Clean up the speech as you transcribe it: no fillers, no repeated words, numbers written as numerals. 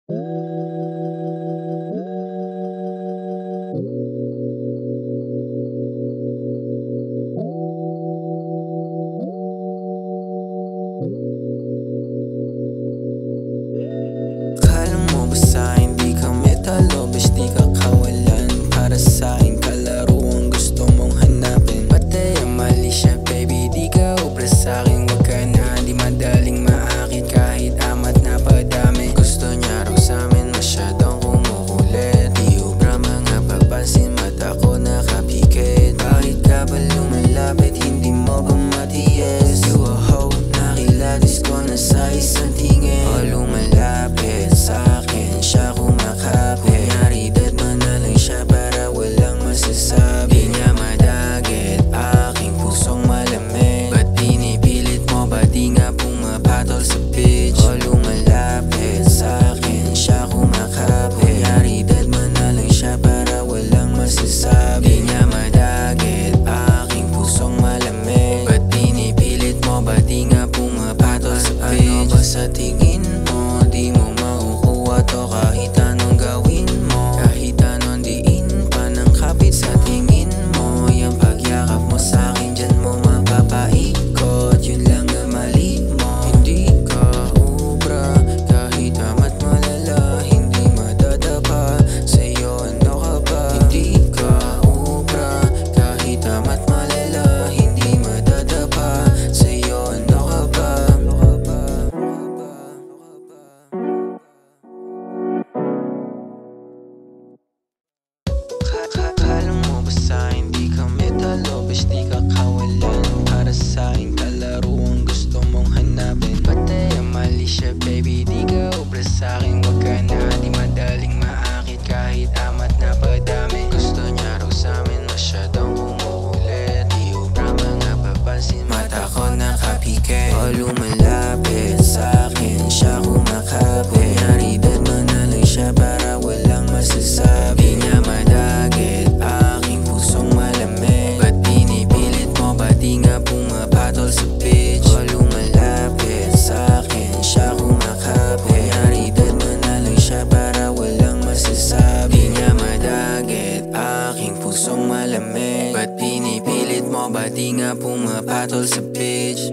Kala mo ba sa'kin di kami talo, bes di ka kawalan? Para sa'kin kalaro ang gusto mong hanapin. Pati ang mali siya baby, di ka obra sa'kin. Wag ka na, di madaling maakit kahit amat na padami. Gusto niya raw sa'min masyadong kumukulit, di obra mga papansin, mata ko nakapikit. Bakit ka ba lumalapit, hindi mo ba matiyes? You a hoe, nakilatis ko na sa isang tingin. O lumalapit sa'kin, siya kumakapit. Kunyari dad mo na lang siya para walang masasabi. Di niya madagit, aking pusong malamig. Ba't pinipilit mo, ba't di nga pumapatol sa bitch? O lumalapit sa'kin, siya kumakapit. Kunyari dad mo na lang siya para walang masasabi. Di niya madagit, aking pusong malamig. Ba't pinipilit mo, ba't di nga pumapatol sa bitch? Ano ba sa tingin mo, di mo makukuha to kahit anong gawin mo? Kahit anong diin pa ng kapit sa tingin mo. Yung pagyakap mo sa'kin, dyan mo mapapaikot. Yun lang ang mali mo, hindi ka ubra. Kahit amat malala, hindi madadapa. Sa'yo ano ka ba? Hindi ka ubra. Kahit amat malala, hindi madadapa. Sa'yo ano ka ba? Kala mo ba sa'kin di kami talo, bes di ka kawalan? Para sa'kin kalaro ang gusto mong hanapin. Pati ang mali siya baby, di ka obra sa'kin. Wag ka na, di madaling maakit kahit amat na padami. Gusto niya raw sa'min masyadong kumukulit, di obra mga papansin, mata ko nakapikit. O lumalapit sa'kin, siya kumakapit. Kunyari dad mo na lang siya para walang masasabi. Di niya madagit, aking pusong malamig. Ba't pinipilit mo, ba't di nga pumapatol sa bitch? O lumalapit sa'kin, siya kumakapit. Kunyari dad mo na lang siya para walang masasabi. Di niya madagit, aking pusong malamig. Ba't pinipilit mo, ba't di nga pumapatol sa bitch?